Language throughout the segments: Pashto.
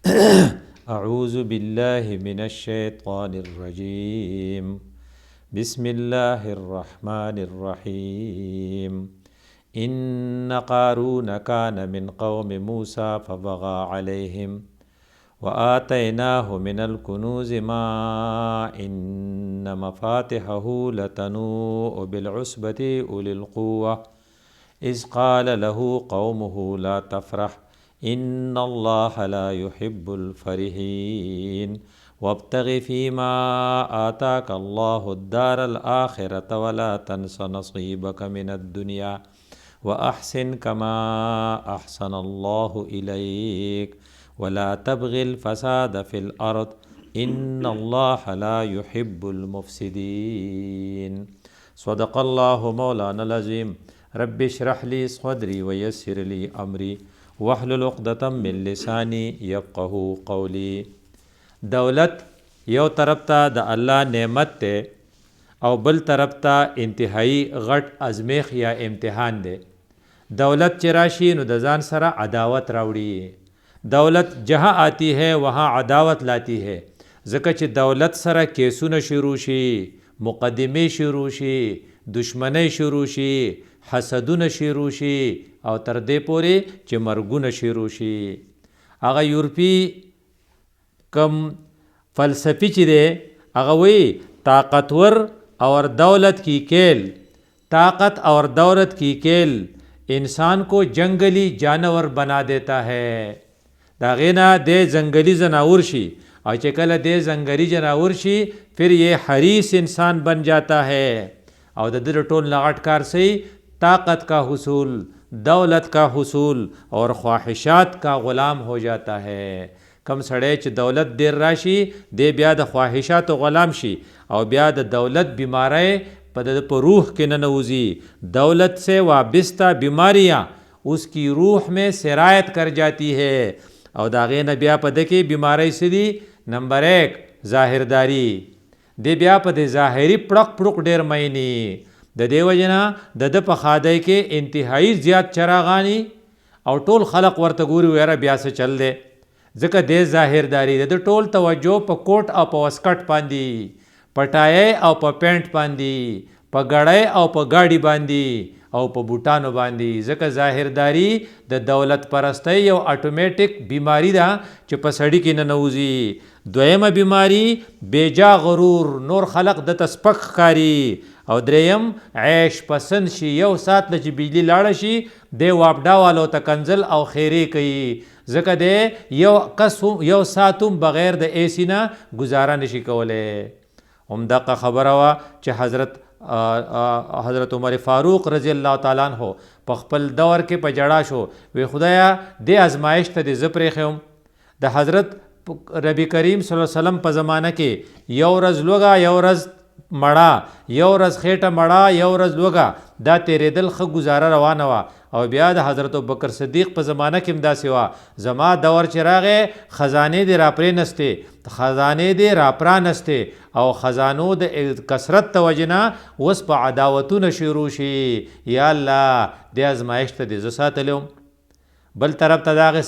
أعوذ بالله من الشيطان الرجيم بسم الله الرحمن الرحيم إن قارون كان من قوم موسى فبغى عليهم وآتيناه من الكنوز ما إن مفاتحه لتنوء بالعصبة أولي القوة إذ قال له قومه لا تفرح إن الله لا يحب الفرحين وابتغ فيما آتاك الله الدار الآخرة ولا تنس نصيبك من الدنيا وأحسن كما أحسن الله إليك ولا تبغ الفساد في الأرض إن الله لا يحب المفسدين صدق الله مولانا العظيم رب اشرح لي صدري ويسر لي أمري واحلل عقدة من لساني يفقهوا قولي. دولت یو طرف ته د الله نعمت ته او بل طرف ته انتهایی غټ ازمیخ یا امتحان دی. دولت چې راشي نو د ځان سره عداوت راوړي. دولت جہاں آتی ہے وہاں عداوت لاتی ہے. ځکه چې دولت سره کیسونه شروع شي، مقدمې شروع شي، دشمنی شروع شي، حسدونه شروع شي او تر دې پورې چې مرګونه شروع شي. هغه یورپی کم فلسفی چې دی هغه وی طاقتور اور دولت کی کیل، طاقت اور دولت کی کیل انسان کو جنگلی جانور بنا دیتا ہے. دا غینا دے زنگلی جناور شي او چې کله دے زنگلی جناور شي پھر یہ حریص انسان بن جاتا ہے او د دې ټول لغټ کار سي طاقت کا حصول، دولت کا حصول اور خواہشات کا غلام ہو جاتا ہے. کم سړی چې دولت ډیر راشي دی بیا د خواہشاتو غلام شي او بیا د دولت بیماری په روح کې ننوځي. دولت سے وابستہ بیماریاں اس کی روح میں سرایت کر جاتی ہے او دا غې نه بیا په دې کې بیماری سدي. نمبر 1 ظاهرداری دی بیا په دې ظاهري پړق پړق ډیر مینی. د دې وجنه د په خادای کې انتهایی زیات چراغانی او ټول خلق ورته ګوري ویره بیا څه چل دی. ځکه د ظاهرداری د ټول توجه په کوټ او په وسکټ باندې، پټای او په پینټ باندې، په غړای او په گاډي باندې او په بوټانو باندې. ځکه ظاهرداری د دولت پرستی یو اتوماتیک بیماری ده چې په سړی کې ننوځي. دویمه بیماری بیجا غرور، نور خلق د تسپک ښکاري. او دریم عیش پسند شي، یو سات نه چې بجلی لاړه شي دی واپډا والو ته کنزل او خیری کوي. ځکه دی یو کس یو ساتوم بغیر د اے سی نه گزاره نشي کولی. همدغه خبره وه چې حضرت عمر فاروق رضی الله تعالی عنہ په خپل دور کې په جړا شو، وی خدایا د ازمایش ته د ز پرېښیم. د حضرت ربی کریم صلی الله علیه وسلم په زمانه کې یو ورځ لوږه، یو ورځ مړه، یو ورځ خېټه مړه، یو ورځ لوږه، دا تیرېدل ښه ګزاره روانه وه. او بیا د حضرت ابوبکر صدیق په زمانه کې هم داسې وه. زما دور چې راغی خزانې دې راپرېنستې، خزانې دې راپرانستې او خزانو د کثرت د وجې نه اوس په عداوتونه شروع شي. یا الله دې ازمایښت ته دې زه ساتلی وم. بل طرف ته د هغې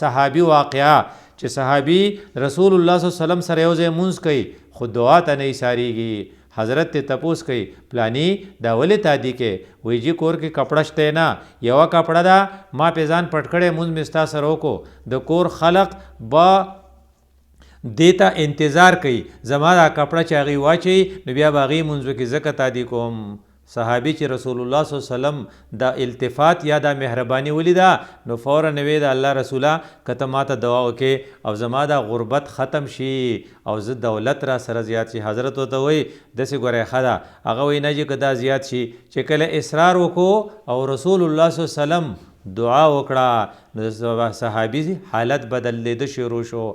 صحابي واقعه چې صحابي رسول الله صلی الله علیه وسلم سره یو ځای مونځ کوي خو دعا ته نه ایساریږي. حضرت ته تپوس کوي پلانی دا ولې تادی کې؟ وی جی کور کې کپړه شته نه، یوه کپړه ده ما پې ځان پټ کړی مونځ مې ستا سره وکړو. د کور خلق به دې ته انتظار کوي زما دا کپړه چې هغې واچوي نو بیا به هغې مونځ وکړي ځکه تادی کوم. صحابي چې رسول الله صلی الله علیه وسلم دا التفات یا دا مهرباني ولیده نو فورا وی د الله رسوله که ته ما ته دعا وکړې او زما دا غربت ختم شي او زه دولت را سره زیات شي. حضرت ورته وایي داسې ګورئ ښه ده. هغه وایي نه چې که دا زیات شي. چې کله اصرار وکړو او رسول الله صلی الله علیه وسلم دعا وکړه نو صحابي حالت بدلیده شروع شو.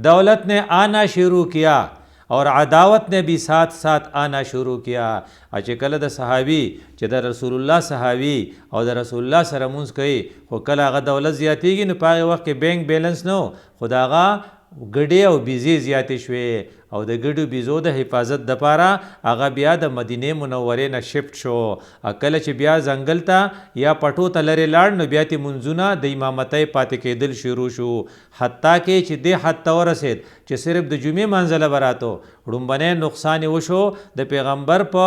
دولت نے آنا شروع کیا اور عداوت نے بھی ساتھ ساتھ آنا شروع کیا. چې کله د صحابي چې د رسول الله صحابي او د رسول الله سره مونځ کوي خو کله هغه دولت زیاتېږي نو په هغې وخت کې بینک بیلنس نه و، خو د هغه ګډې او بیزې زیاتې شوې او د ګډو بیزو د حفاظت دپاره هغه بیا د مدینې منورې نه شفت شو. کله چې بیا ځنګل ته یا پټو ته لرې لاړ نو بیا تې منځونه د امامتۍ پاتې کېدل شروع شو، حتی کې چې دې حد ته ورسېد چې صرف د جمعې منځله به راتو. ړومبنی نقصان یې وشو د پیغمبر په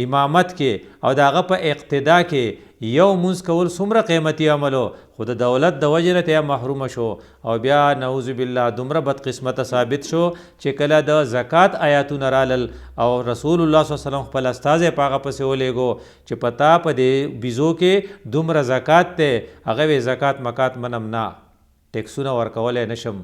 امامت کې او د هغه په اقتدا کې. یو مونځ کول څومره قیمتي عملو، خو د دولت د وجې نه ته محرومه شو. او بیا نعوذ بالله دومره بدقسمته ثابت شو چې کله د زکات آیاتونه رالل او رسول الله صلی الله علیه وسلم خپل استازی په هغه پسې ولېږو چې پتا په دې بیزو کې دومره زکات دی. هغه وی زکات مکات منم نه، ټیکسونه ورکولی نشم.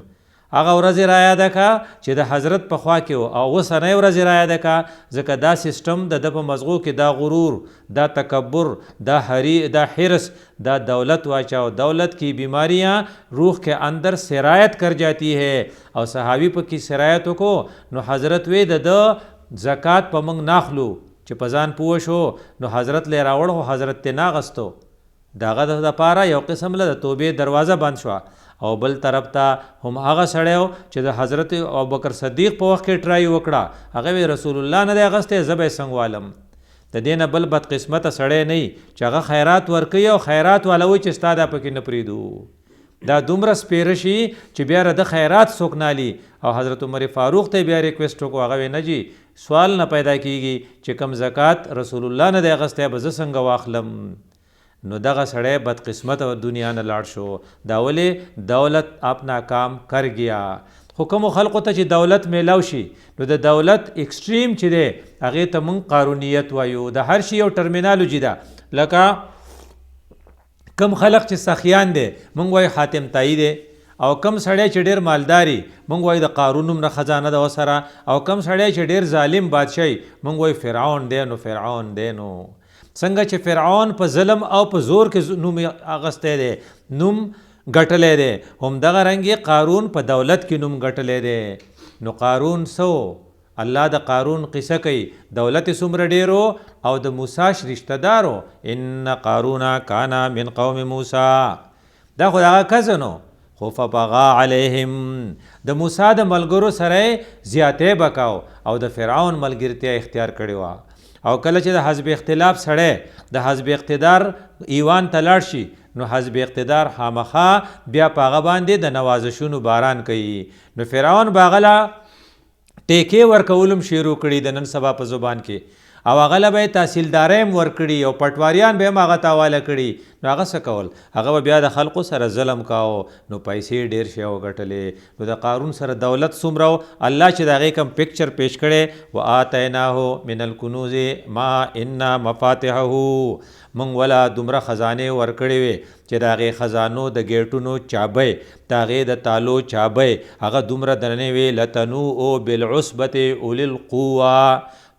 هغه ورځې را یاده کا چې د حضرت په خوا کې و او اوسنۍ ورځې را یاده کا، ځکه دا سیسټم د ده په مزغو کې دا غرور، دا تکبر، دا حرص، دا دولت واچاو. دولت کی بیماریاں روح کے اندر سرایت کر جاتی ہے. او صحابی په کې سرایت وکړو نو حضرت وی د زکات په موږ ناخلو چې په ځان پوه شو نو حضرت لی راوړ خو حضرت تی ناغستو. دغه دپاره یو قسم له د توبې دروازه بند شوه. او بل طرف ته هم هغه سړی چې د حضرت ابوبکر صدیق په وخت کې ټرای وکړه، هغه وی رسول الله نه دی اغستی زه به یې څنګه والم. د دې نه بل بدقسمته سړی نه چې هغه خیرات ورکوي او خیرات والا وایي چې ستا دا پکې نه پرېږدو. دا دومره سپیره شي چې بیا د خیرات څوک نالي. او حضرت عمر فاروق ته بیا ریکویسټ وکړو، هغه وی نه جي سوال نه پیدا کیږي چې کم زکات رسول الله نه دی اغستی به زه څنګه واخلم. نو دغه سړی بدقسمت دنیا نه لاړ شو. دا ولې دولت اپنا کام کر گیا. خو کومو خلقو ته چې دولت میلاو شي نو د دولت ایکسټریم چې دی هغې ته موږ قارونیت وایو. د هر شي یو ټرمینالوجي ده. لکه کم خلق چې سخیان دی موږ وایو حاتم طایی دی، او کم سړی چې ډېر مالداري موږ وایو د قارون نوم نه خزانه ده وسره، او کم سړی چې ډېر ظالم بادشاهي موږ وایو فرعون دی. نو فرعون دی نو څنګه چې فرعون په ظلم او په زور کې نوم اغستی دی، نوم ګټلی دی، همدغه رنګې قارون په دولت کې نوم ګټلی دی. نو قارون سو الله د قارون قصه کوي، دولت څومره ډیرو او د موسی رشتہ دارو. ان قارون کان من قوم موسی، دا خو دغه کزنو خو فبغا علیهم، د موسی د ملګرو سره زیاتې بکاو او د فرعون ملګرتیا اختیار کړې وه. او کله چې د حزب اختلاف سړی د حزب اقتدار ایوان ته لاړ شي نو حزب اقتدار خامخا بیا په هغه باندې د نوازشونو باران کوي. نو فرعون باغله ټیکې ورکولم شروع کړي د نن سبا په زبان کې، او هغه له به یې تحصیلدارۍ هم ورکړي او پټواریان به هم هغه ته حواله کړي. نو هغه څه کول؟ هغه به بیا د خلقو سره ظلم کاو. نو پیسې ډېر شی وګټلې. نو د قارون سره دولت څومره و، الله چې د هغې کوم پکچر پیش کړی و آتیناه من الکنوز ما ان مفاتحه، موږ ولا دومره خزانې ورکړې وې چې د هغې خزانو د ګیټونو چابۍ د هغې د تالو چابۍ هغه دومره درنې وې لتنوء بالعصبة اولي القوه.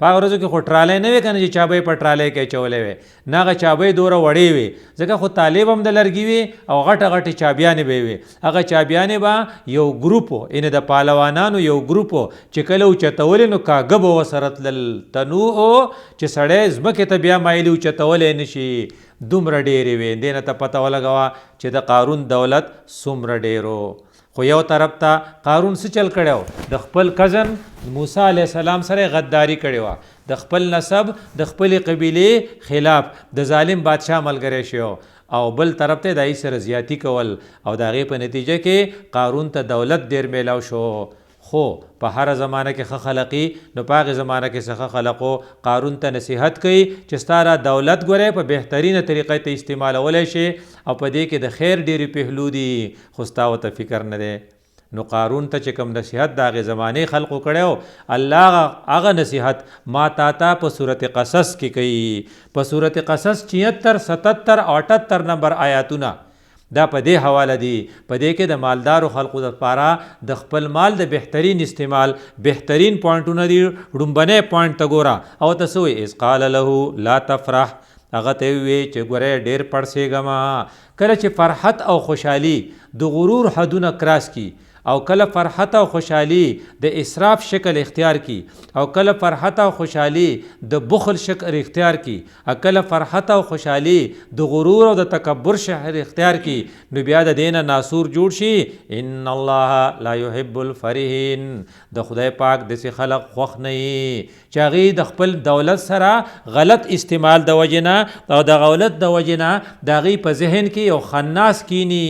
په هغه ورځو کې خو ټرالی نه وې که نه چې چابۍ په ټرالی کې اچولی وې، نه هغه چابۍ دومره وړې وې ځکه خو طالب هم د لرګي وې او غټه غټې چابیانې به یې وې. هغه چابیانې به یو ګروپ و، یعنې د پهلوانانو یو ګروپ و چې کله اوچتولې نو کاږه به ورسره تلل. تنوع چې سړی ځمکې ته بیا مایلې اوچتولی نه شي، دومره ډېرې وې. دې نه ته پته ولګوه چې د قارون دولت څومره ډېر و. خو یو طرف ته قارون څه چل کړی و؟ د خپل کزن موسی علیه السلام سره غداري کړې وه، د خپل نسب د خپلې قبیلې خلاف د ظالم بادشاه ملګری شو، او بل طرف ته د هغې سره زیاتی کول، او د هغې په نتیجه کې قارون ته دولت ډېر میلاو شو. خو په هره زمانه کې ښه خلقي، نو په هغې زمانه کې څه ښه خلقو قارون ته نصیحت کوي چې ستا را دولت ګورې په بهترینه طریقه ته استعمالولی شي او په دې کې د خیر ډېرې پهلو دي، خو ستا ورته فکر نه دی. نو قارون ته چې کوم نصیحت د هغې زمانې خلقو کړی و، الله هغه نصیحت ما تا په صورت قصص کې کوي. په صورت قصص 76 77 او 78 نمبر آیاتونه دا په دې حواله دي. په دې کې د مالدارو خلقو دپاره د خپل مال د بهترین استعمال بهترین پوینټونه دي. ډومبنی پوینټ ته ګوره، او ته څه وایي؟ اذ قال له لا تفرح، هغه ته وی چې ګورې ډېر پړسېږم. کله چې فرحت او خوشحالي د غرور حدونه کراس کی او کله فرحت او خوشحالي د اسراف شکل اختیار کی او کله فرحت او خوشحالي د بخل شکل اختیار کی او کله فرحت او خوشحالي د غرور او د تکبر شکل اختیار کی نو بیا د دینه ناسور جوړ شي ان الله لا يحب الفرحين د خدای پاک د سي خلق خوخ نه چې هغه د خپل دولت سره غلط استعمال د وجنه او د غلط د وجنه د غي په ذهن کې یو خناس کینی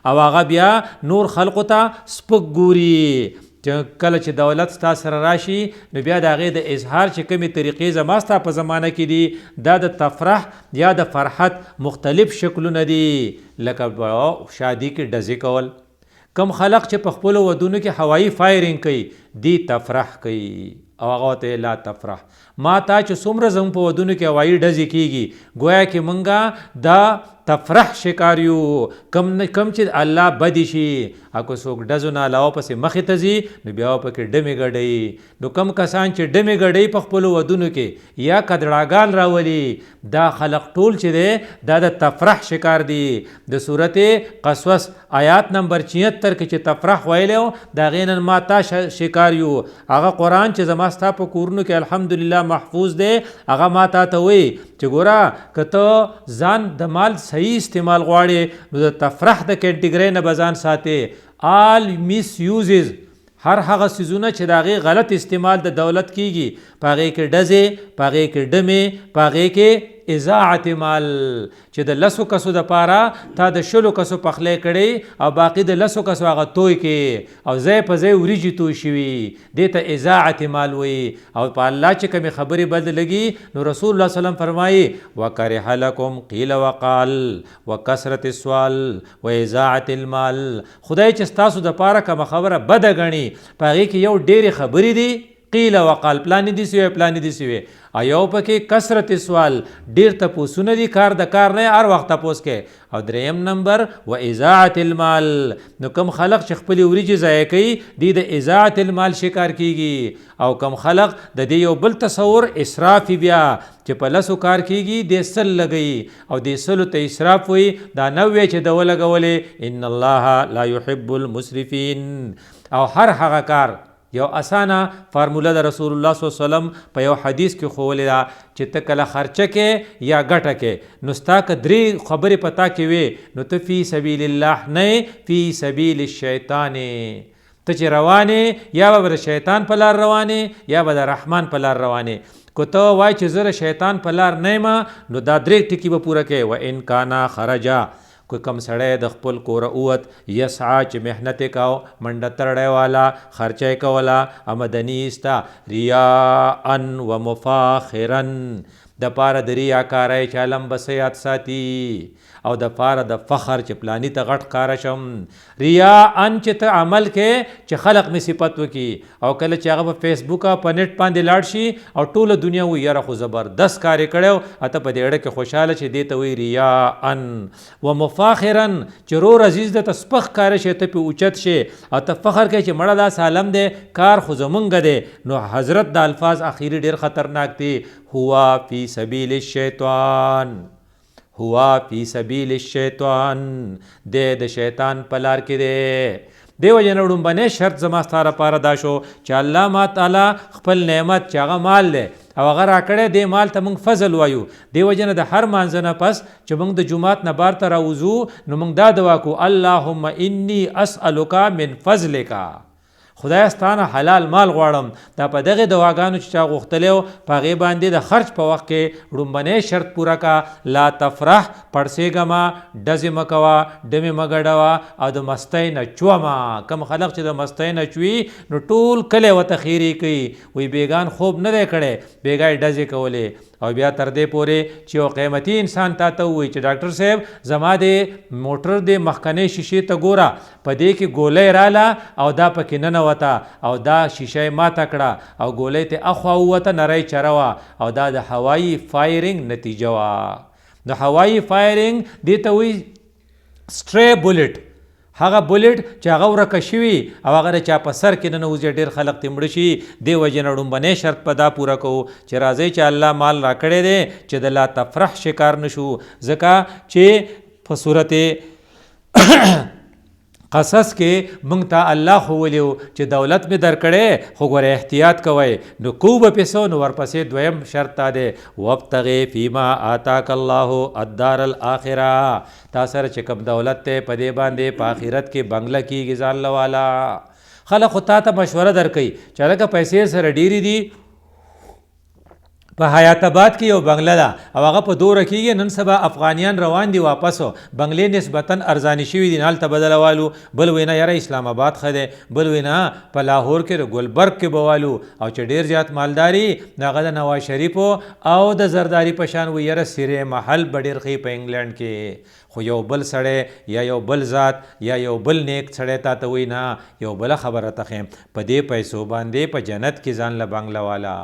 او هغه بیا نور خلقو ته سپک ګوري کله چې دولت ستا سره راشي نو بیا د هغې د اظهار چې کومې طریقې زما ستا په زمانه کې دي دا د تفرح یا د فرحت مختلف شکلونه دي لکه شادي کې ډزې کول کم خلق چې په خپلو ودونو کې هوایي فایرنګ کوي دی تفرح کوي او هغه ته لا تفرح ما تا چې څومره زموږ په ودونو کې هوایي ډزې کیږي گویا کې مونږه دا تفرح شکاریو کم چې الله بدی شي اکو څوک ډزو نه علاوه پسې مخې ته ځي نو بیا پکې ډمې ګډوي نو کم کسان چې ډمې ګډوي په خپلو ودونو کې یا کدړاګان راولي دا خلق ټول چې دی دا د تفرح شکار دي د صورت قصص آیات نمبر 76 کې چې تفرح ویلو دا غینن ما تا شکاریو هغه قرآن چې زما ستا په کورونو کې الحمدلله محفوظ دی هغه ما تا ته وی چې ګوره که ته ځان د مال صحیح استعمال غواړي نو د تفرح د کټګورۍ نه به ځان ساتې all misuses هر هغه سیزونه چې د هغې غلط استعمال د دولت کیږي په هغې کې ډزې په هغې کې ډمې په هغې کې اضاعت مال چې د لسو کسو د پاره تا د شلو کسو پخلی کړی او باقي د لسو کسو هغه توی کې او ځای په ځای وریجې توی شوي دې ته اضاعت مال وي او په الله چې کومې خبرې بد لګي نو رسول الله وسلم فرمایي وکره لکم قیل وقال وکثرت السؤال واضاعت المال خدای چې ستاسو د پاره کومه خبره بده ګڼي په هغې کې یو ډېرې خبرې دي قیل وقال پلانی دي سوی پلانی دي سوی ایو پکې کثرت سوال ډیر تپوسونه دي کار د کار نه هر وخت تپوس کې او دریم نمبر و اضاعت المال نو کم خلق چې خپل وریجې ضایع کوي د اضاعت المال شکار کیږي او کم خلق د دې یو بل تصور اسراف بیا چې په لسو کار کیږي د سل لګي او د سلو ته اسراف وي دا 90 چې د ولګولې ان الله لا يحب المسرفين او هر هغه کار یو اسانه فارموله د رسول الله صلی الله علیه وسلم په یو حدیث کې ښوولې ده چې ته کله خرچه کې یا ګټه کې نو ستا که درې خبرې پتا کې وي نو ته فی سبیل الله نه فی سبیل الشیطان ته چې روانې یا به د شیطان په لار روانې یا به د رحمان په لار روانې کو ته وای چې زه د شیطان په لار نه یم نو دا درې ټکي به پوره کوې و ان کانا خرجا کوئی کم سړی د خپل کوره اوت یسعا چې محنت کاو منډه ترړی والا خرچه کوله آمدني استا ریاء و مفاخرا د پاره د ریاکارۍ چې علم به یاد ساتي او د پاره د فخر چې پلانی ته غټ کاره شم ریاء چې ته عمل کې چې خلق می صفت وکي او کله چې هغه په فیسبوک په نیټ باندې لاړ شي او ټوله دنیا وي یاره خو زبردست کار کړو اته په دې اړه کې خوشاله چې دې ته وی ریاء و مفاخرا چې رو عزیز د تسبخ کار شي ته په اوچت شي او ته فخر کوي چې مړه دا سالم دی کار خو زمونږ دی نو حضرت د الفاظ اخیری ډیر خطرناک دي هوا فی سبیل الشیطان هوا فی سبیل الشیطان د شیطان په لار کې دی دیو جن وړومبنی شرط زما ستا لپاره دا شو چې الله ما تعالی خپل نعمت چې هغه مال دی او هغه راکړی دی مال ته موږ فضل وایو دیو جن د هر مانځه نه پس چې موږ د جومات نه بار ته راوځو نو موږ دا دعا کو اللهم انی اسألک من فضلک خدای ستانه حلال مال غواړم دا په دغه دعاګانو چې چا غوښتلی په هغې باندې د خرچ په وخت کې وړومبنی شرط پوره کا لا تفرح پړسېږه ما ډزې مه کوه ډمې مه ګډوه او د مستۍ نه چوه ما کم خلق چې د مستۍ نه چوي نو ټول کلی ورته خیرې کوي وی بیګان خوب نه دی کړی بیګا یې ډزې کولې او بیا تر دې پورې چې یو قیمتي انسان تا ته ووایي چې ډاکټر صاحب زما د موټر د مخکنۍ شیشې ته ګوره په دې کې ګولۍ راله او دا پکې ننوته او دا شیشه یې ماته کړه او ګولۍ ته اخوا ووته نری چره وه او دا د هوایي فایرنګ نتیجه وه د هوایي فایرنګ دې ته وایي سټری بولټ هغه بولټ چې هغه ورکه شوي او هغه د چا په سر کې ننوځي ډېر خلق ترې مړه شي دې وجې نه وړومبنی شرط په دا پوره کوو چې راځئ چې الله مال راکړی دی چې د لا تفرح شکار نشو ځکه چې په صورت قصص کې مونږ ته الله ښوولی و چې دولت مې درکړی خو ګوره احتیاط کوئ نو کو به پیسو نو ورپسې دویم شرط تا دی وابتغې فیما آتاک الله الدار الاخره تا سره چې کوم دولت دی په دې باندې په آخرت کې بنګله کېږي ځان له والا خلک خو تا ته مشوره درکوي چې هلکه پیسې سره ډېرې دي په حیات آباد کې یو بنگله ده او هغه په دوره کېږي نن سبا افغانیان روان دي واپسو بنگلې نسبتا ارزاني شوي دي هلته بدله والو بل وینا یاره اسلام آباد ښه دی بل وینا په لاهور کې د ګلبرګ کې به والو او چې ډېر زیات مالداري د هغه د نواز شریفو او د زرداري په شان وي یاره سیرې محل به ډېر ښي په انګلینډ کې خو یو بل سړی یا یو بل ذات یا یو بل نیک سړی تا ته وایي نه یو بله خبره ته ښیم په دې پیسو باندې په جنت کې ځان له بنګله والا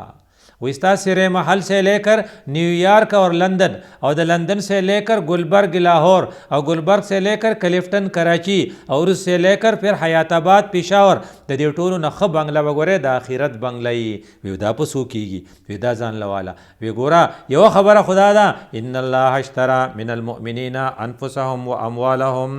وستا سرے محل سے لے کر نیویارک اور لندن اور لندن سے لے کر گلبرگ لاہور اور گلبرگ سے لے کر کلیفٹن کراچی اور اس سے لے کر پھر حیات آباد پشاور د دې ټولو نه ښه بنګله به ګورې د آخرت بنګله یي وی دا په څو کېږي وی دا ځان لواله وی ګوره یوه خبره خدا ده ان الله اشترى من المؤمنین انفسهم و اموالهم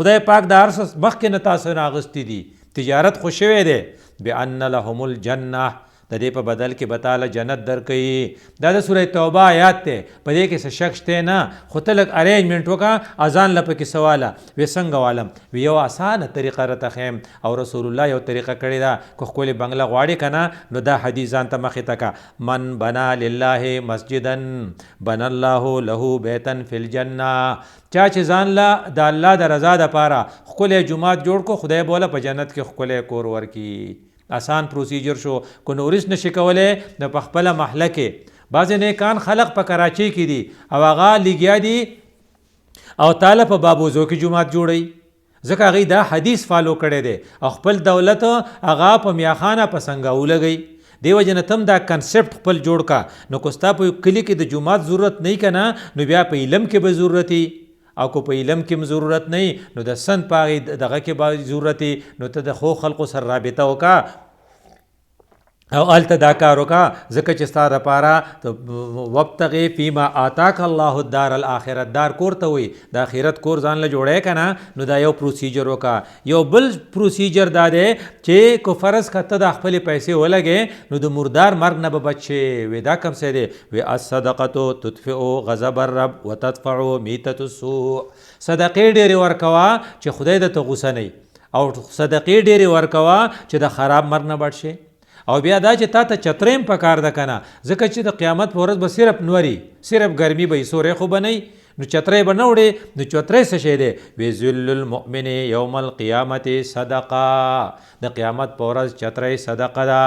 خدای پاک د هر څه مخکې نه تاسو نه اخیستي دي تجارت خو شوی دی بان لهم الجنه د دې په بدل کې به تعالی جنت درکوي دا د سوره توبه آیات دی په دې کې څه شک شته نه خو ته لږ ارینجمنټ وکړه اذان له پکې سواله وی څنګه والم وی یو اسانه طریقه راته ښیم او رسول الله یو طریقه کړې ده که ښکلې بنګله غواړې که نه نو دا حدیث ځان ته مخې ته که من بنا لله مسجدا بنا الله له بیتا فی الجنه چا چې ځان له د الله د رضا دپاره ښکلی جومات جوړ کو خدای بوله په جنت کې ښکلی کور ورکړي آسان پروسیجر شو کو نورس نشي کولی د په خپله محله کې بعضې نیکان خلق په کراچۍ کې دي او هغه لګیا دي او تاله په بابوزو کې جومات جوړوي ځکه هغوی دا حدیث فالو کړی دی او خپل دولت هغه په میاخانه په سنګاو لګوي دې وجې نه تم دا کنسپټ خپل جوړ کا نو که ستا په کلي کې د جومات ضرورت نه که نه نو بیا په علم کې به ضرورت او که په علم کې ضرورت نه نو د سند په هغې دغه کې به ضرورت نو ته د ښو خلقو سره رابطه وکړه او هلته دا کار وکړه ځکه چې ستا دپاره وابتغې فیما آتاک الله الدار الاخره دار کور ته وایي د آخرت کور ځان له جوړی که نه نو دا یو پروسیجر وکړه یو بل پروسیجر دا دی چې که فرض که ته د خپلې پیسې ولګې نو د مردار مرګ نه به بچ شې وی دا کوم څه دی وی الصدقة تطفئ غضب الرب وتدفع میتة السوء صدقې ډېرې ورکوه چې خدای درته غوسه نه او صدقې ډېرې ورکوه چې د خراب مرګ نه بچ شې او بیا دا چې تا ته چتریم پکار ده که نه ځکه چې د قیامت په ورځ به صرف نوري صرف ګرمي به سوری خو به نه نو چترۍ به نه وړې نو چترۍ څه شی دی وی ذل المؤمن یوم القیامت صدقه د قیامت په ورځ چترۍ صدقه ده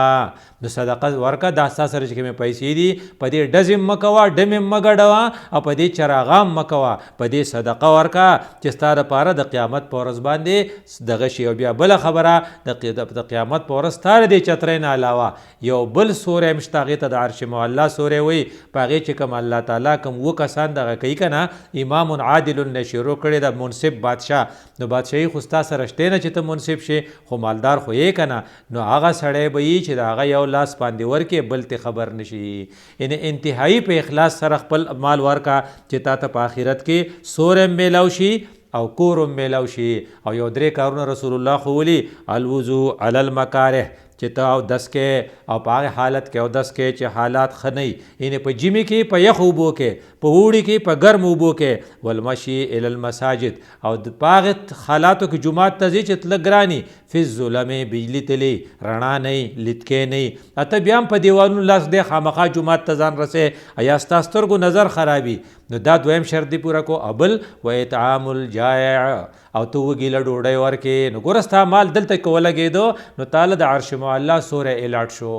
نو صدقه ورکه دا ستا سره چې کومې پیسې دي په دې ډزم مه کوه ډمې مه ګډوه او په دې چراغام مه کوه په دې صدقه ورکه چې ستا دپاره د قیامت په ورځ باندې دغه شي او بیا بله خبره د قیامت په ورځ ستا د دې چترۍ نه علاوه یو بل سوری هم شته هغې ته د عرش معلا سوری وایي په هغې چې کوم الله تعالی کوم اووه کسان دغه کوي که نه امام عادل نه شروع کړی د منصف بادشاه نو بادشاهي خو ستا سره شته نه چې ته منصف شې خو مالدار خو یې که نه نو هغه سړی به یي چې د هغه یو لاس باندې ورکې بل ته خبر نشي یعنې انتهایی په اخلاص سره خپل مال ورکه چې تا ته په آخرت کې سور هم میلاو شي او کور هم میلاو شي او یو درې کارونه رسول الله ښوولي الوضو علی المکاره چې ته اودس کې او په هغې حالت کې اودس کې چې حالات ښه نه وي یعنې په ژمي کې په یخ اوبو کې په اوړي کې په ګرم اوبو کې والمشي الی المساجد او په هغې حالاتو کې جومات ته ځي چې تله ګراني فی الظلمې بجلي تلي رڼا نه وي لیدکې نه وي ته بیا هم په دیوالونو لاس دی خامخا جومات ته ځان رسې یا ستا سترګو نظر خرابي نو دا دویم شرط دی پوره کو ابل و اطعام الجائع او ته وږي له ډوډۍ ورکې نو ګوره ستا مال دلته که ولګېدو نو تاله د عرش معلا سوری الاټ شو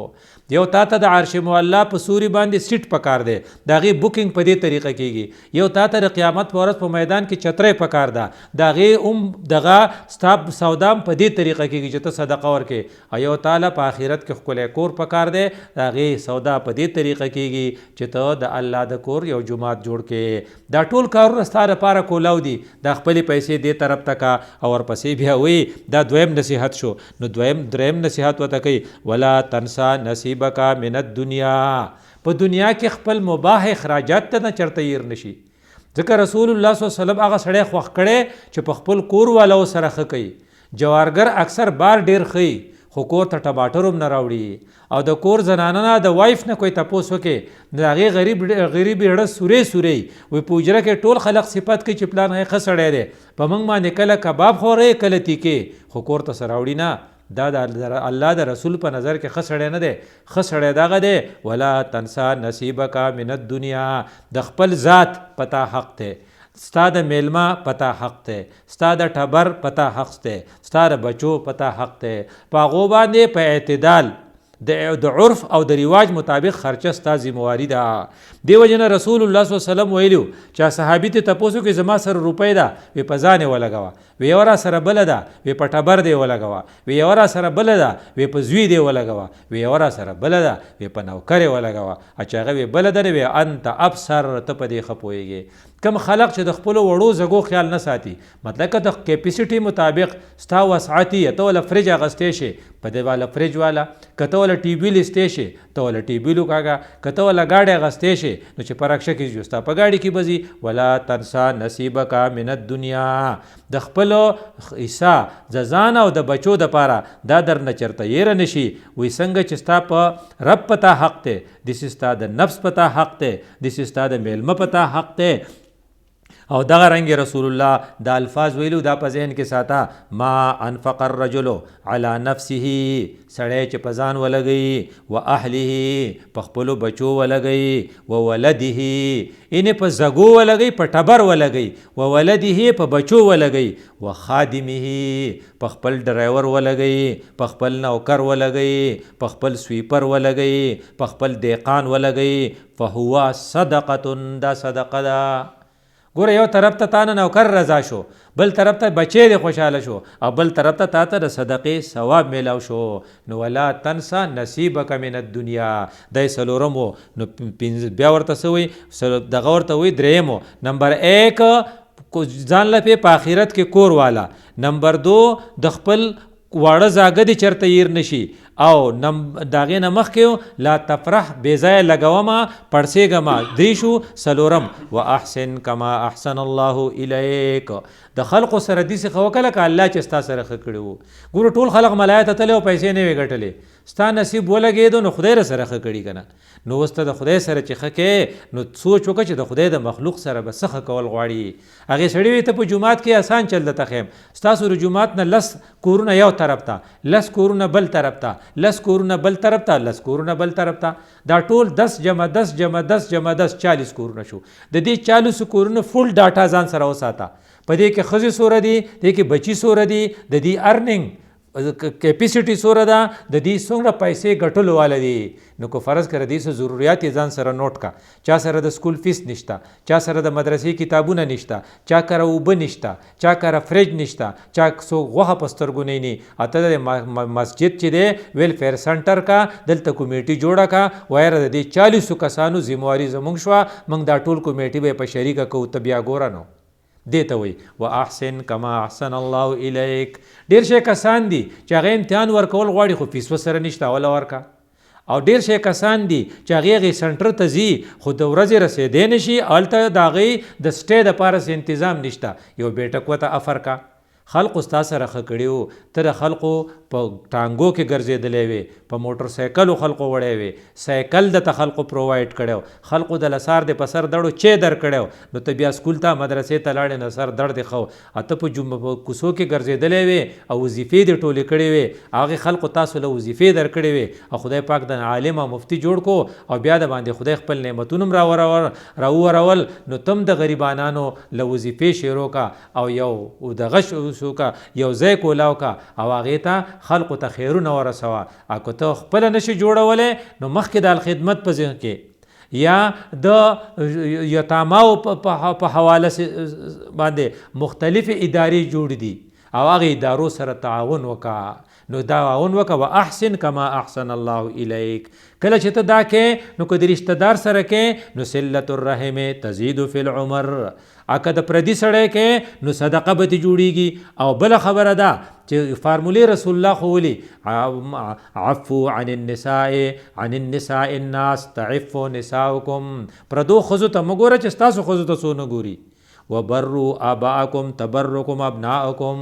یو تا ته د عرش معلا په سوري باندې سیټ پکار دی د هغې بوکینګ په دې طریقه کېږي یو تا ته د قیامت په ورځ په میدان کې چترۍ پکار ده د هغې دغه ستا سودا په دې طریقه کېږي چې ته صدقه ورکې او یو تاله په آخرت کې ښکلی کور پکار دی د هغې سودا په دې طریقه کېږي چې ته د الله د کور یو جومات جوړ کې دا ټول کارونه ستا دپاره کولاو دي دا خپلې پیسې دې طرف ته کا او ورپسې بیا وایي دا دویم نصیحت شو نو دریم نصیحت ورته کوي ولا تنسا نصیبک من الدنیا په دنیا کې خپل مباح اخراجات ته نه چرته هیر نشي ځکه رسول الله صلی الله علیه وسلم هغه سړی خوښ کړی چې په خپل کور والو سره ښه کوي جوارګر اکثر بار ډیر خي خو کور ته ټماټر هم نه راوړي او د کور زنانه نه د وایف نه کوئی تپوس وکړي د هغې غریب اړه سورې وي په حجره کې ټول خلق صفت کوي چې پلان هغې ښه سړی دی په موږ باندې کله کباب خورئ کله تیکې خو کور ته څه راوړي نه دا د الله د رسول په نظر کې ښه سړی نه دی ښه سړی دغه دی ولا تنسا نصیبک من الدنیا د خپل ذات پتا حق دی ستا د میلمه پتا حق دی ستا د ټبر پتا حق دی ستا د بچو پتا حق دی په هغو باندې په اعتدال د عرف او د رواج مطابق خرچه ستا ذمواري ده دیو جن رسول الله صلی الله علیه وسلم ویلو چې صحابي ته تپوسو کې زما سره روپۍ ده وی په ځان ولګوه وی ورا سره بل ده وی په ټبر دی ولګوه وی ورا سره بل ده وی په زوی دی ولګوه وی ورا سره بل ده وی په نوکر ولګوه اچغه وی بل ده وی انت ابصر ته په دې خپويږي کم خلق چې د خپل وړو زګو خیال نه ساتي مطلب که د کیپیسټي مطابق ستا وسعتي ته ول فرج اغستې شي په دې والا فرج والا کته ول ټي وی لستې شي ته ول ټي وی لوکاګه کته ول گاډي اغستې شي نو چې پرکشه کې جوستا په گاډي کې بزي ولا تنسا نصیبک من الدنیا د خپل حصہ ځان او د بچو د پاره دا در نه چرته یې نشي وې څنګه چې ستا په رب پتا حق ته د ستا د نفس پتا حق ته د ستا د میلمه پتا حق ته او دغه رنګ رسول الله د الفاظ ویلو دا په ذهن کې ساته ما انفق الرجل على نفسه سړی چې په ځان ولګي و اهله په خپلو بچو ولګي و ولده انې په زګو ولګي په ټبر ولګي و ولده په بچو ولګي و خادمه په خپل ډرایور ولګي په خپل نوکر ولګي په خپل سویپر ولګي په خپل دیقان ولګي فهو صدقه دا صدقه ده ګوره یو طرف ته تانه نوکر رضا شو بل طرف ته بچی دی خوشحاله شو او بل طرف ته تاته د صدقې ثواب میلاو شو نو ولا تنسا نصیبک من الدنیا دای سلورمو نو بیا ورته سوی دغه ورته وی دریمو نمبر 1 ځان لپاره په آخرت کې کور والا نمبر 2 د خپل واړه زاګه دي چرته ير نشي او داغه نه مخ کې لا تفرح بیزای لګوما پړسېګما دریشو سلورم واحسن کما احسن الله الیک د خلق سره دي څه خوکله ک الله چې ستا سره خکړو ګور ټول خلق ملایته تل او پیسې نه وګټلې ستا نصیب ولګېدو نو خدای سره خکړی کنه نو واست د خدای سره چې خکې نو سوچ وکړه چې د خدای د مخلوق سره به څه کول غواړي هغه سړی ته په جمعات کې آسان چل د تخیم ستا سره جمعات نه لس کورونه یو طرف ته لس کورونه بل طرف ته لس کورونه بل طرف ته لس کورونه بل طرف ته دا ټول 10 جمع 10 جمع 10 جمع 10 40 کورونه شو د دې 40 کورونه فل ډاټا ځان سره وساته په دې کې خزي سور دي د کې بچي سور دي د دې ارننګ کیپیسټي سور ده د دې څومره پیسې ګټلو والا دي نو کو فرض کړه دې څه ضرورت ځان سره نوٹ کا چا سره د سکول فیس نشتا چا سره د مدرسې کتابونه نشتا چا کړه وب نشتا چا کړه فرج نشتا چا سو غوخه پسترګو نه ني اته د مسجد چې دی ویلفیر سنټر کا دلته کمیټي جوړه کا وایره د دې 40 کسانو ذمہواری زمونږ شو موږ دا ټول کمیټي به په شریکه کو تبیا ګورانو دیته وي واحسن کما احسن الله الیک ډیر شي کسان دي چې هغه امتحان ورکول غواړي خو فیس وسره نشته ولا ورکا او ډیر شي کسان دي چې هغه سنټر ته ځي خو د ورځې رسیدې نشي الته داغي د سټې د پارس تنظیم نشته یو بیٹک وته افر کا خلق استا سره خکړیو تر خلقو په ټانګو کې ګرځېدلې وي په موټر سایکل خلقو وړې وي سایکل د خلقو پرووایډ کړو خلقو د لسار د پسر دړو چې در کړو نو ته بیا سکول ته مدرسې ته لاړې نه سر درد خو اته په جمعه کوسو کې ګرځېدلې وي او وظیفې د ټولې کړې وي هغه خلقو تاسو له وظیفې در کړې وي او خدای پاک د عالم او مفتی جوړ کو او بیا د باندې خدای خپل نعمتونو راورول نو تم د غریبانو له وظیفې شیرو کا او یو د غش کا یو ځای کولاو کا او هغه ته خلق ته خیرونه ورسوا اکو ته خپل نشي جوړولې نو مخکې د خدمت په ځین کې یا د یتاماو په حواله باندې مختلف ادارې جوړ دي او هغه ادارو سره تعاون وکا نو تعاون وکا واحسن کما احسن الله الیک کله چې ته دا کې نو کدی رشتہ دار سره کې نو صلۃ الرحم تزيد فی العمر اکه د پردي سړی کې نو صدقه به جوړیږي او بل خبره ده چې فارمولې رسول الله خولي عفو عن النساء الناس تعفوا نساؤکم پردو خزو ته مګوره چې تاسو خزو ته سو نه ګوري وبروا آباءکم تبرکم ابناءکم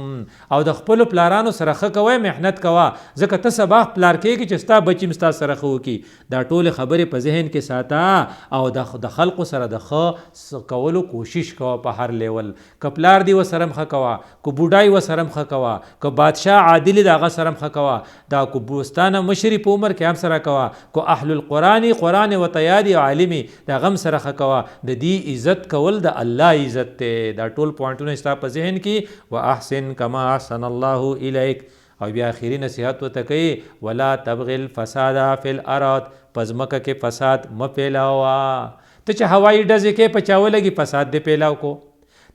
او د خپل پلارانو سره ښه کوئ، محنت کوه، ځکه ته سبا پلار کېږي چې ستا بچي ستا سره ښه وکړي. دا ټولې خبرې په ذهن کې ساته او د خلقو سره د ښه کولو کوشش کوه په هر لیول. که پلار دی ورسره ښه کوه، که بوډای ورسره ښه کوه، که بادشاه عادل دی هغه سره ښه کوه، دا که بوستانه مشري په عمر کې هم سره کوه، که اهل القرآن قرآن ورته یادي او عالمي د هغه هم سره ښه کوه. د دې عزت کول د الله عزت دی. دا ټول پوینټونه ستا په ذهن کې واحسن کما احسن الله الیک. او بیا آخري نصیحت ورته کوي ولا تبغ الفساد فی الارض، په ځمکه کې فساد مه پیلاوه. ته چې هوایي ډزې کې په چا ولګي فساد دې پیلاو کو.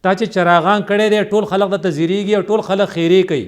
تا چې چراغان کړی دی ټول خلق درته زیریږي او ټول خلق خیرې کوي،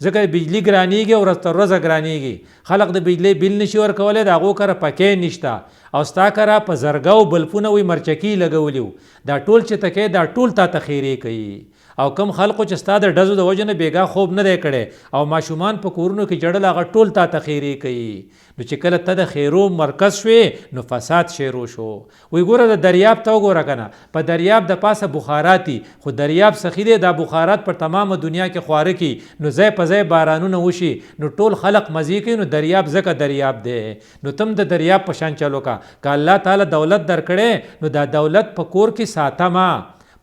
ځکه بجلی ګرانیږي او ورځ تر ورځه ګرانیږي. خلق د بجلی بل نشي ورکولی، د هغو کره پکې نشته او ستا کره په زرګو بلفونه وي مرچکي لګولي وو. دا ټول چې ته کوې دا ټول تا ته خیرې کوي. او کم خلقو چې ستا د ډزو د وجه نه بیګا خوب نه دی کړی او ماشومان په کورونو کې جړل هغه ټول تا ته خیرې کوي. نو چې کله ته د خیرو مرکز شوې نو فساد شروع شو. وی ګوره د دریاب ته وګوره کنه، په دریاب د پاسه بخاراتی، خو دریاب سخی دی، دا بخارات پر تمامه دنیا کې خواره کی، نو ځای په ځای بارانونه وشي نو ټول خلق مزي کوي. نو دریاب ځکه دریاب دی. نو تم د دریاب په شان چلو کا. که الله تعالی دولت درکړي نو دا دولت په کور کې ساته ما،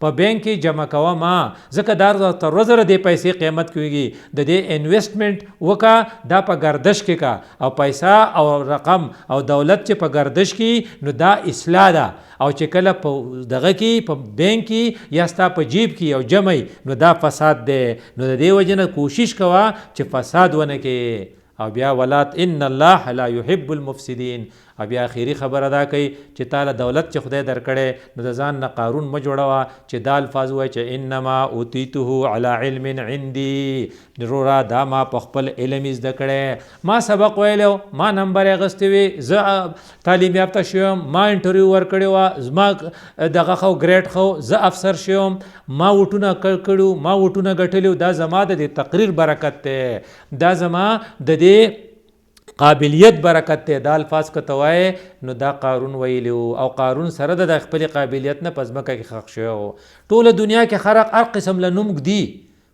په بینک کې جمع کوه ما، ځکه دا تر ورځ د پیسې قیمت کېږي. د دې انویسټمنټ وکا، دا په گردش کې کا، او پیسہ او رقم او دولت چې په گردش کې نو دا اصلاح ده. او چې کله په دغه کې په بینک کې یا ستا په جیب کې یو جمع نو دا فساد دی. نو د دې وجه نه کوشش کوه چې فساد ونه کې. او بیا ولات ان الله لا يحب المفسدين. او بیا اخیری خبر ادا کوي چې تعالی دولت چې خدای درکړي نو د ځان نه قارون مه جوړوه چې دا الفاظ وایي چې انما اوتیته علی علم عندي. ضرورا دا ما په خپل علم زده کړی، ما سبق ویلو، ما نمبر اغستی وي، زه تعلیم یافته شوم، ما انټرویو ورکړی وه، زما دغه خو ګریډ خو، زه افسر شوم، ما وټونه کړو، ما وټونه ګټلو. دا زما د تقریر برکت دی، دا زما د دې قابلیت برکت دی. دا الفاظ که ته وایې نو دا قارون ویلو. او قارون سره د خپل قابلیت نه په ځمکه کې خښ شوی. ټوله دنیا کې خلق هر قسم له نوم ږدي،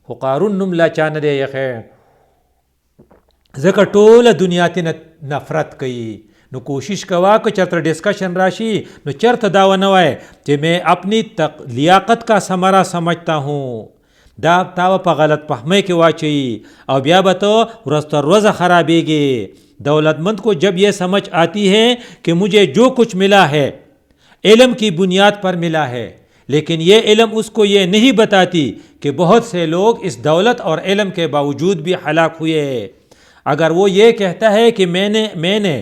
خو قارون نوم لا چا نه دی یخی، ځکه ټوله دنیا ته نفرت کوي. نو کوشش کوا که چرته ڈسکشن راشي نو چرته دا ونه وایه چې میں اپنی لیاقت کا ثمرہ سمجھتا ہوں. دا تاو په غلط فهمی کې واچي او بیا به تو ورځ تر ورځه خرابېږي. دولتمند کو جب یہ سمجھ آتی ہے کہ مجھے جو کچھ ملا ہے علم کی بنیاد پر ملا ہے، لیکن یہ علم اس کو یہ نہیں بتاتی کہ بہت سے لوگ اس دولت اور علم کے باوجود بھی ہلاک ہوئے. اگر وہ یہ کہتا ہے کہ میں نے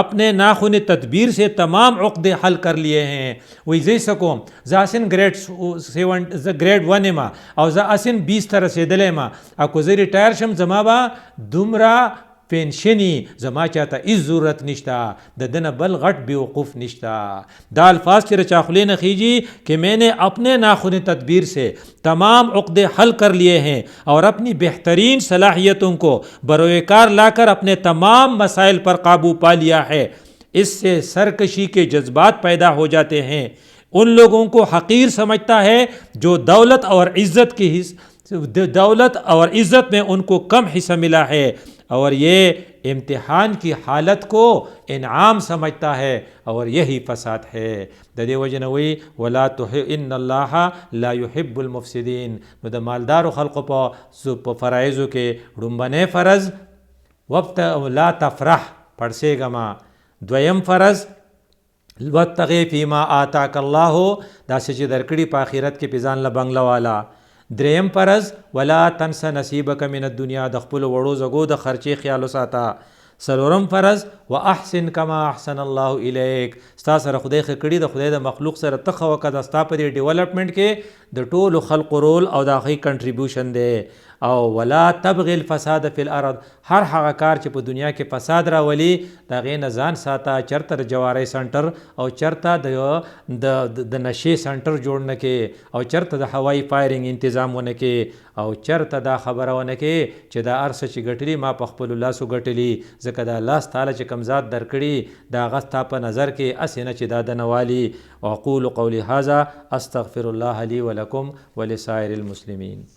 اپنے ناخن تدبیر سے تمام عقدے حل کر لیے ہیں، وہی زی سکوم زاسن گریڈ 1 ما او زاسن 20 تر رسیدلې ما اكو زه ریټایر شم زما با دومره پنشنی زما چاته هیڅ ضرورت نشتا، د دنه بل غټ بیوقوف نشتا. دا الفاظ چې رچاخلے نه خیجی کہ میں نے اپنے ناخن تدبیر سے تمام عقدے حل کر لیے ہیں اور اپنی بہترین صلاحیتوں کو بروئے کار لا کر اپنے تمام مسائل پر قابو پا لیا ہے. اس سے سرکشی کے جذبات پیدا ہو جاتے ہیں. ان لوگوں کو حقیر سمجھتا ہے جو دولت اور عزت میں ان کو کم حصہ ملا ہے، اور یہ امتحان کی حالت کو انعام سمجھتا ہے، اور یہی فساد ہے. د دې وجه نه وی ولا ان الله لا يحب المفسدين. نو د مالدارو خلقو په فرایضو کې ډومبنه فرض وقت لا تفرح پړسېګما، دویم فرض وتغی فيما آتاك الله، دا چې درکړي په آخرت کې پیزان له بنگله والا. دریم فرض ولا تنس نصیبک من الدنیا، د خپل وړو زګو د خرچې خیال وساته. څلورم فرض واحسن کما احسن الله الیک، ستا سره خدای ښه کړي، د خدای د مخلوق سره ته ښه وکړه، ستا په دې ډیولپمنټ کې د ټولو خلقو رول او د هغوی کنټریبیوشن دی. او ولا تبغي الفساد فی الارض هر هغه کار چې په دنیا کې فساد راولي د هغې نه ځان ساته چرته د جوارۍ سنټر او چرته د نشې سنټر جوړ نه کې او چرته د هوایي فایرنګ تنظیم ونه کې او چرته دا خبره ونه کې چې دا ارسه چې ګټلي ما په خپلو لاسو ګټلي ځکه دا الله تعالی چې کوم ذات درکړي دا هغه ستا په نظر کې هسې نه چې دا د نوالي. واقول قولي هذا استغفر الله لي ولكم ولسائر المسلمين.